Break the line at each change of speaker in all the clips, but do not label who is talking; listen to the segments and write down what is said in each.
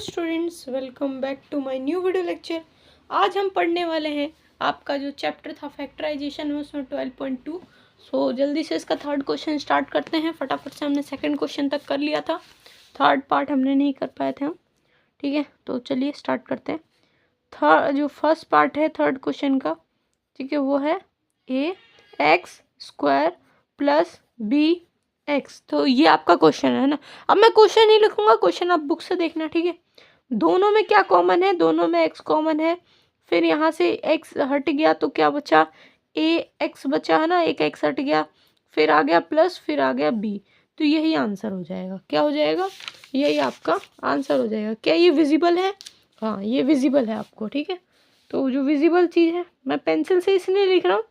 Students, welcome back to my new video lecture. आज हम पढ़ने वाले हैं आपका जो चैप्टर था फैक्टराइजेशन में, उसमें 12.2। सो जल्दी से इसका थर्ड क्वेश्चन स्टार्ट करते हैं। फटाफट से हमने सेकंड क्वेश्चन तक कर लिया था, थर्ड पार्ट हमने नहीं कर पाए थे हम। ठीक है, तो चलिए स्टार्ट करते हैं। थर्ड जो फर्स्ट पार्ट है थर्ड क्वेश्चन का, ठीक है, वो है a x square plus b x. तो ये आपका क्वेश्चन है ना। अब मैं क्वेश्चन नहीं लिखूंगा, क्वेश्चन आप बुक से देखना। ठीक है, दोनों में क्या कॉमन है? दोनों में एक्स कॉमन है। फिर यहाँ से एक्स हट गया तो क्या बचा? ए एक्स बचा है ना, एक एक्स हट गया, फिर आ गया प्लस, फिर आ गया बी। तो यही आंसर हो जाएगा। क्या हो जाएगा? यही आपका आंसर हो जाएगा। क्या ये विजिबल है? हाँ, ये विजिबल है आपको। ठीक है, तो जो विजिबल चीज़ है, मैं पेंसिल से इसलिए लिख रहा हूँ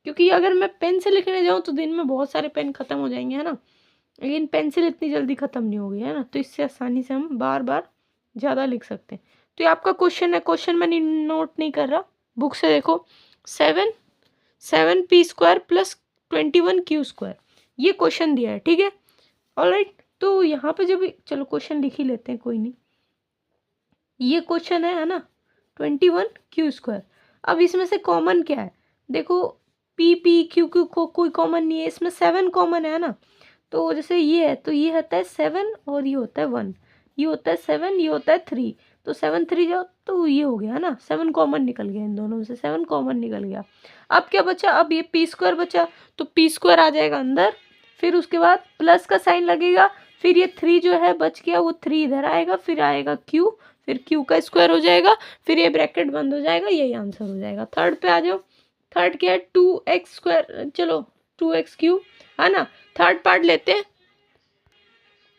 क्योंकि अगर मैं पेन से लिखने जाऊँ तो दिन में बहुत सारे पेन खत्म हो जाएंगे, है ना। लेकिन पेंसिल इतनी जल्दी ख़त्म नहीं होगी, है ना, तो इससे आसानी से हम बार बार ज़्यादा लिख सकते हैं। तो ये आपका क्वेश्चन है। क्वेश्चन मैं नोट नहीं कर रहा, बुक से देखो। 7p² प्लस 21q², ये क्वेश्चन दिया है। ठीक है, ऑलराइट। तो यहाँ पे जब चलो क्वेश्चन लिख ही लेते हैं, कोई नहीं। ये क्वेश्चन है ना, 21q²। अब इसमें से कॉमन क्या है? देखो, p q को कोई कॉमन नहीं है, इसमें 7 कॉमन है ना। तो जैसे ये है तो ये होता है 7 और ये होता है 1, ये होता है 7, ये होता है 3। तो 7 3 जाओ तो ये हो गया ना, 7 कॉमन निकल गया, इन दोनों में से 7 कॉमन निकल गया। अब क्या बचा? अब ये p² बचा, तो p² आ जाएगा अंदर, फिर उसके बाद प्लस का साइन लगेगा, फिर ये 3 जो है बच गया, वो 3 इधर आएगा, फिर आएगा q, फिर q का स्क्वायर हो जाएगा, फिर ये ब्रैकेट बंद हो जाएगा, यही आंसर हो जाएगा। थर्ड पे आ जाओ। थर्ड क्या है? 2x², चलो 2x³ है ना। थर्ड पार्ट लेते हैं,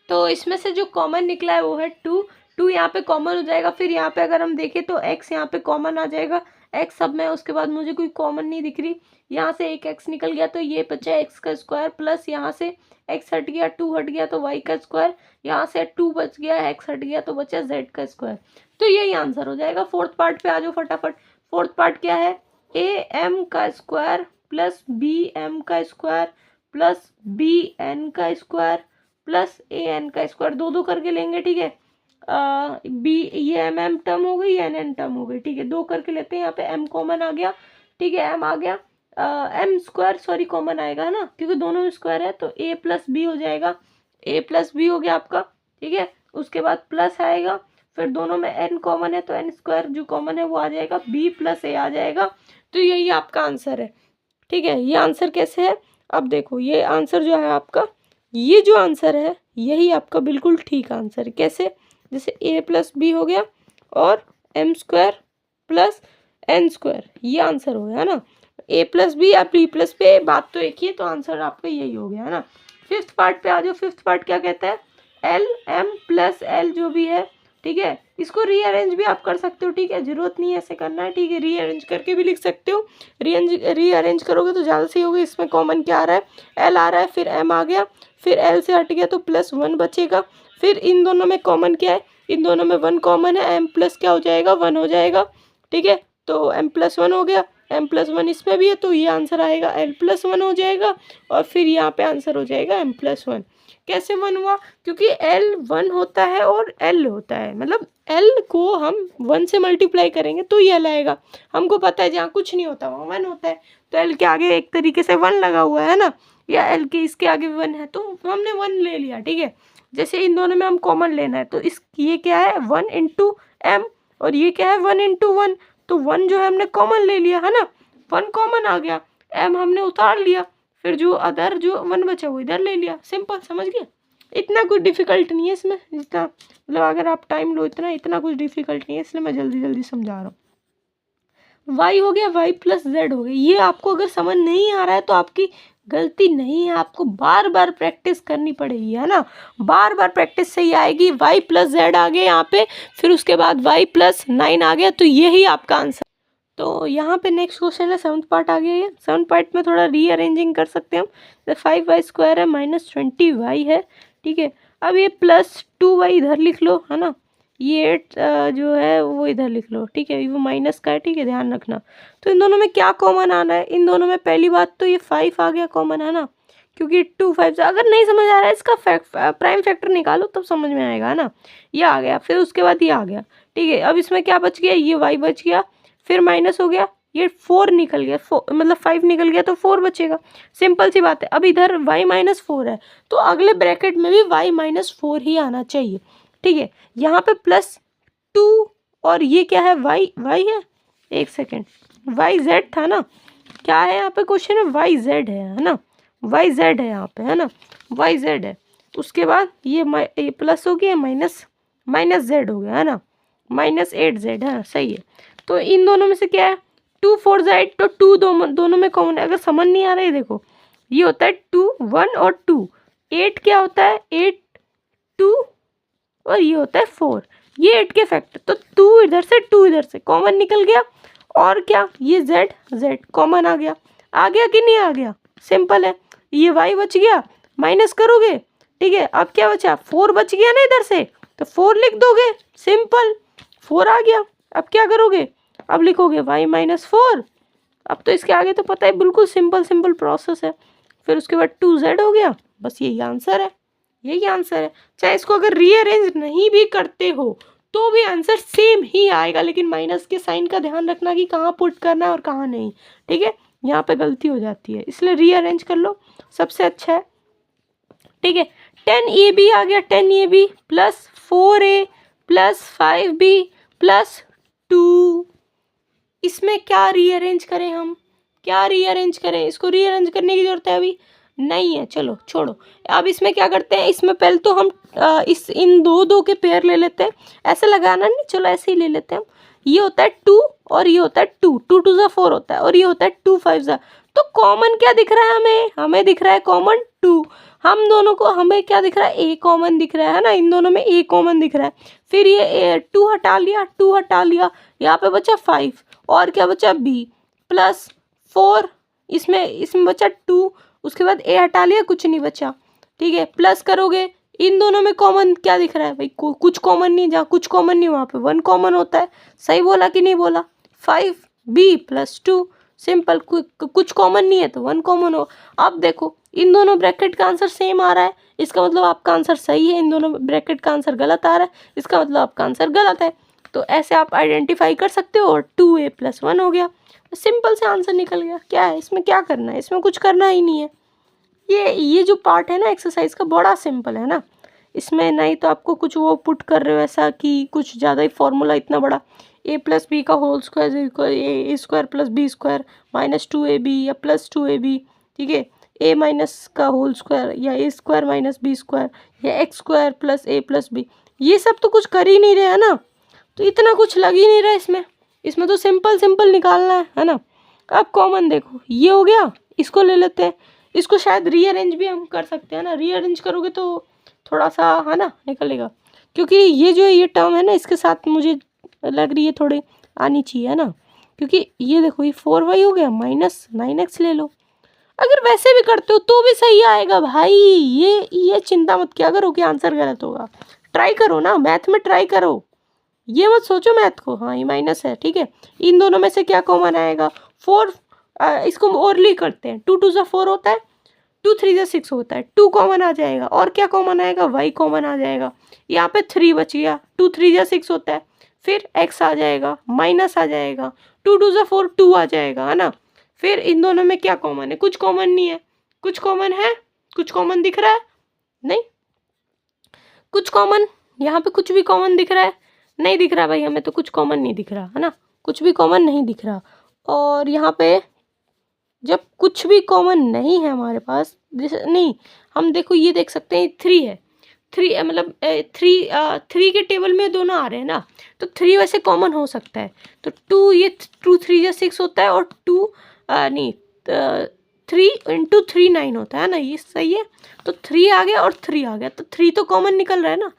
तो इसमें से जो कॉमन निकला है वो है 2 यहाँ पे कॉमन हो जाएगा। फिर यहाँ पे अगर हम देखें तो x यहाँ पे कॉमन आ जाएगा, x सब में। उसके बाद मुझे कोई कॉमन नहीं दिख रही, यहाँ से एक x निकल गया, तो ये बचा x का स्क्वायर, प्लस यहाँ से x हट गया, 2 हट गया तो y का स्क्वायर, यहाँ से 2 बच गया, x हट गया तो बचा z का स्क्वायर। तो यही आंसर हो जाएगा। फोर्थ पार्ट पे आ जाओ फटाफट। फोर्थ पार्ट क्या है? am का स्क्वायर प्लस bm का स्क्वायर प्लस bn का स्क्वायर प्लस an का स्क्वायर, दो करके लेंगे। ठीक है, बी ये mm टर्म हो गई, n टर्म हो गई। ठीक है, दो करके लेते हैं। यहाँ पे m कॉमन आ गया। ठीक है, m आ गया, m² सॉरी कॉमन आएगा, है ना, क्योंकि दोनों में स्क्वायर है। तो a प्लस बी हो जाएगा, a प्लस बी हो गया आपका। ठीक है, उसके बाद प्लस आएगा, फिर दोनों में n कॉमन है तो n² जो कॉमन है वो आ जाएगा, b प्लस a आ जाएगा। तो यही आपका आंसर है। ठीक है, ये आंसर कैसे है? अब देखो, ये आंसर जो है आपका, ये जो आंसर है यही आपका बिल्कुल ठीक आंसर है। कैसे? जैसे a प्लस बी हो गया और m² प्लस n², ये आंसर हो गया, है ना। a प्लस बी या b प्लस पे, बात तो एक ही है, तो आंसर आपका यही हो गया, है ना। फिफ्थ पार्ट पे आ जाओ। फिफ्थ पार्ट क्या कहता है? l m प्लस l जो भी है, ठीक है, इसको रीअरेंज भी आप कर सकते हो। ठीक है, जरूरत नहीं है ऐसे करना है। ठीक है, रीअरेंज करके भी लिख सकते हो। रीअरेंज करोगे तो ज़्यादा सही होगा। इसमें कॉमन क्या आ रहा है? l आ रहा है, फिर m आ गया, फिर l से हट गया तो प्लस 1 बचेगा। फिर इन दोनों में कॉमन क्या है? इन दोनों में 1 कॉमन है, m प्लस क्या हो जाएगा? 1 हो जाएगा। ठीक है, तो m प्लस 1 हो गया, m प्लस 1 इसमें भी है, तो ये आंसर आएगा l प्लस 1 हो जाएगा। और फिर यहाँ पे आंसर हो जाएगा m प्लस 1। कैसे 1 हुआ? क्योंकि l 1 होता है और l होता है, मतलब l को हम 1 से मल्टीप्लाई करेंगे तो ये l आएगा। हमको पता है जहाँ कुछ नहीं होता वहाँ 1 होता है, तो l के आगे एक तरीके से 1 लगा हुआ है ना, या l के इसके आगे 1 है तो हमने 1 ले लिया। ठीक है, जैसे इन दोनों में हम कॉमन लेना है, तो इस ये क्या है? 1 इंटू m, और ये क्या है? 1 इंटू 1। तो 1 जो है हमने कॉमन ले लिया, है ना, 1 कॉमन आ गया, m हमने उतार लिया, फिर जो अदर जो 1 बचा वो इधर ले लिया। सिंपल, समझ गए? इतना कुछ डिफिकल्ट नहीं है इसमें, जितना मतलब अगर आप टाइम लो इतना कुछ डिफिकल्ट नहीं है, इसलिए मैं जल्दी जल्दी समझा रहा हूँ। y हो गया, y प्लस z हो गया। ये आपको अगर समझ नहीं आ रहा है तो आपकी गलती नहीं है, आपको बार बार प्रैक्टिस करनी पड़ेगी, है ना। बार बार प्रैक्टिस से ही आएगी। y प्लस z आ गए यहाँ पे, फिर उसके बाद y प्लस 9 आ गया, तो यही आपका आंसर। तो यहाँ पे नेक्स्ट क्वेश्चन है, 7th पार्ट आ गया है। 7th पार्ट में थोड़ा रीअरेंजिंग कर सकते हैं हम। 5y² है, माइनस 20y है। ठीक है, अब ये प्लस 2y इधर लिख लो, है ना, ये 8 जो है वो इधर लिख लो। ठीक है, वो माइनस का है, ठीक है, ध्यान रखना। तो इन दोनों में क्या कॉमन आना है? इन दोनों में पहली बात तो ये 5 आ गया कॉमन, है ना, क्योंकि 2 5 अगर नहीं समझ आ रहा है इसका प्राइम फैक्टर निकालो तब समझ में आएगा ना। ये आ गया, फिर उसके बाद ये आ गया, ठीक है। अब इसमें क्या बच गया, ये y बच गया, फिर माइनस हो गया, ये 4 निकल गया, मतलब 5 निकल गया तो 4 बचेगा। सिंपल सी बात है। अब इधर y माइनस 4 है तो अगले ब्रैकेट में भी y माइनस 4 ही आना चाहिए, ठीक है। यहाँ पे +2 और ये क्या है, y है, एक सेकेंड, yz था ना, क्या है यहाँ पे क्वेश्चन में, yz है ना, yz है यहाँ पे, है ना, yz है। उसके बाद ये प्लस हो गया, माइनस z हो गया, है ना, -8z, है, सही है। तो इन दोनों में से क्या है, 2 4 8, तो 2 दोनों में कॉमन है। अगर समझ नहीं आ रहा है देखो, ये होता है 2 1 और 2, 8 क्या होता है, 8 2 और ये होता है 4, ये 8 के फैक्टर। तो 2 इधर से 2 इधर से कॉमन निकल गया, और क्या, ये z कॉमन आ गया कि नहीं आ गया, सिंपल है। ये y बच गया, माइनस करोगे, ठीक है। अब क्या बचा, 4 बच गया ना इधर से, तो 4 लिख दोगे, सिंपल, 4 आ गया। अब क्या करोगे, अब लिखोगे y माइनस 4। अब तो इसके आगे तो पता है, बिल्कुल सिंपल प्रोसेस है। फिर उसके बाद 2z हो गया, बस यही आंसर है, यही आंसर है। चाहे इसको अगर रीअरेंज नहीं भी करते हो तो भी आंसर सेम ही आएगा, लेकिन माइनस के साइन का ध्यान रखना कि कहाँ पुट करना है और कहाँ नहीं, ठीक है। यहाँ पे गलती हो जाती है, इसलिए रीअरेंज कर लो, सबसे अच्छा है, ठीक है। 10ab आ गया, 10ab plus 4a plus 5b plus 2। इसमें क्या रीअरेंज करें हम, क्या रीअरेंज करें, इसको रीअरेंज करने की जरूरत है अभी नहीं है, चलो छोड़ो। अब इसमें क्या करते हैं, इसमें पहले तो हम इन दो के पेयर ले लेते हैं, ऐसे लगाना नहीं, चलो ऐसे ही ले लेते हैं हम। ये होता है 2 और ये होता है 2, 2 2 4 होता है, और ये होता है 2 5 जा। तो कॉमन क्या दिख रहा है हमें दिख रहा है कॉमन 2। हम दोनों को हमें क्या दिख रहा है, a कॉमन दिख रहा है ना, इन दोनों में a कॉमन दिख रहा है। फिर ये 2 हटा लिया, 2 हटा लिया, यहाँ पे बचा 5, और क्या बचा b प्लस 4, इसमें बचा 2, उसके बाद a हटा लिया, कुछ नहीं बचा, ठीक है। प्लस करोगे, इन दोनों में कॉमन क्या दिख रहा है भाई, कुछ कॉमन नहीं, जहाँ कुछ कॉमन नहीं वहाँ पे 1 कॉमन होता है, सही बोला कि नहीं बोला, 5b प्लस 2, सिंपल, कुछ कॉमन नहीं है तो 1 कॉमन हो। अब देखो इन दोनों ब्रैकेट का आंसर सेम आ रहा है, इसका मतलब आपका आंसर सही है, इन दोनों ब्रैकेट का आंसर गलत आ रहा है, इसका मतलब आपका आंसर गलत है। तो ऐसे आप आइडेंटिफाई कर सकते हो, और 2a प्लस 1 हो गया, सिंपल से आंसर निकल गया। क्या है इसमें, क्या करना है, इसमें कुछ करना ही नहीं है। ये जो पार्ट है ना एक्सरसाइज का, बड़ा सिंपल है ना, इसमें नहीं तो आपको कुछ वो पुट कर रहे हो ऐसा कि कुछ ज़्यादा ही फॉर्मूला इतना बड़ा, a प्लस बी का whole square a square plus b square minus 2ab या प्लस 2ab, ठीक है। a माइनस का होल स्क्वायर या a square minus b square या x square plus a plus b, ये सब तो कुछ कर ही नहीं रहे, है ना, तो इतना कुछ लग ही नहीं रहा इसमें तो सिंपल निकालना है ना। अब कॉमन देखो, ये हो गया, इसको ले लेते हैं, इसको शायद रीअरेंज भी हम कर सकते हैं ना, रीअरेंज करोगे तो थोड़ा सा, है ना, निकलेगा, क्योंकि ये जो ये टर्म है ना, इसके साथ मुझे लग रही है थोड़ी आनी चाहिए, है ना, क्योंकि ये देखो ये 4y हो गया, माइनस 9x ले लो। अगर वैसे भी करते हो तो भी सही आएगा भाई, ये चिंता मत किया करो कि आंसर गलत होगा, ट्राई करो ना, मैथ में ट्राई करो, ये मत सोचो मैथ को, हाँ ये माइनस है, ठीक है। इन दोनों में से क्या कॉमन आएगा, 4, इसको ओरली करते हैं, 2 2 जा 4 होता है, 2 3 जा 6 होता है, 2 कॉमन आ जाएगा, और क्या कॉमन आएगा, y कॉमन आ जाएगा, यहाँ पे 3 बच गया, 2 3 जा 6 होता है, फिर x आ जाएगा, माइनस आ जाएगा, 2 2 जा 4 2 आ जाएगा, है ना। फिर इन दोनों में क्या कॉमन है, कुछ कॉमन नहीं है, कुछ कॉमन है, कुछ कॉमन दिख रहा है, नहीं कुछ कॉमन, यहाँ पे कुछ भी कॉमन दिख रहा है, नहीं दिख रहा भाई, हमें तो कुछ कॉमन नहीं दिख रहा, है ना, कुछ भी कॉमन नहीं दिख रहा। और यहाँ पे जब कुछ भी कॉमन नहीं है हमारे पास, नहीं, हम देखो ये देख सकते हैं 3 है, 3 मतलब 3 के टेबल में दोनों आ रहे हैं ना, तो 3 वैसे कॉमन हो सकता है, तो 2 ये 2 3 या 6 होता है, और 2 नहीं 3 × 3 9 होता है ना, ये सही है। तो 3 आ गया और 3 आ गया, तो 3 तो कॉमन निकल रहा है ना,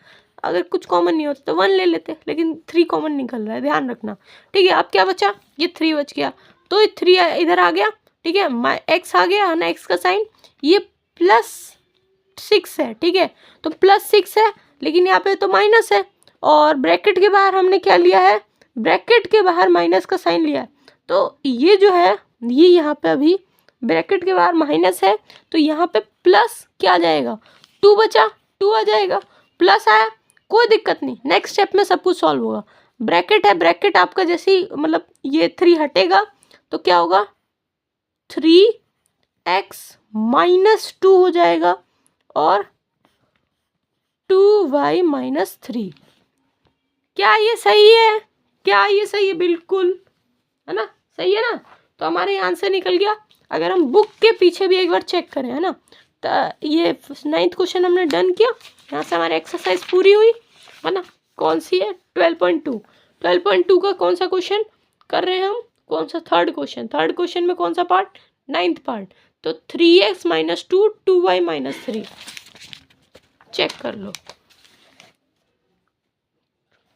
अगर कुछ कॉमन नहीं होता तो 1 ले लेते, लेकिन 3 कॉमन निकल रहा है, ध्यान रखना, ठीक है। अब क्या बचा, ये 3 बच गया, तो ये 3 इधर आ गया, ठीक है, x आ गया, है ना, x का साइन, ये +6 है, ठीक है, तो +6 है, लेकिन यहाँ पे तो माइनस है, और ब्रैकेट के बाहर हमने क्या लिया है, ब्रैकेट के बाहर माइनस का साइन लिया है, तो ये जो है ये यहाँ पे अभी ब्रैकेट के बाहर माइनस है तो यहाँ पे प्लस क्या आ जाएगा, 2 बचा, 2 आ जाएगा, प्लस आया, कोई दिक्कत नहीं, नेक्स्ट स्टेप में सब कुछ सॉल्व होगा। ब्रैकेट है, ब्रैकेट आपका जैसे ही मतलब ये 3 हटेगा तो क्या होगा, 3x माइनस 2 हो जाएगा और 2y माइनस 3। क्या ये सही है, क्या ये सही है, बिल्कुल है ना, सही है ना। तो हमारे आंसर निकल गया। अगर हम बुक के पीछे भी एक बार चेक करें, है ना, तो ये 9th क्वेश्चन हमने डन किया, यहाँ से हमारी एक्सरसाइज पूरी हुई, है ना। कौन सी है, 12.2 का कौन सा क्वेश्चन कर रहे हैं हम, कौन सा, थर्ड क्वेश्चन में कौन सा पार्ट, 9th पार्ट। तो 3x minus 2 2y minus 3 check कर लो,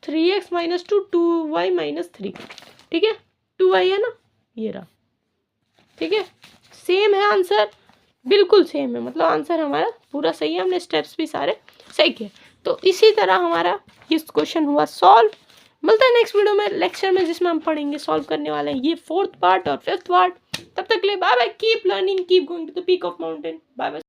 3x माइनस 2 2y माइनस 3, ठीक है, 2y है ना, ये रहा, ठीक है, सेम है आंसर, बिल्कुल सेम है, मतलब आंसर हमारा पूरा सही है, हमने स्टेप्स भी सारे सही किए। तो इसी तरह हमारा ये क्वेश्चन हुआ सॉल्व। मिलता है नेक्स्ट वीडियो में, लेक्चर में, जिसमें हम पढ़ेंगे, सॉल्व करने वाले हैं ये 4th पार्ट और 5th पार्ट। तब तक के लिए bye bye, keep learning, keep going to the peak of mountain, bye bye.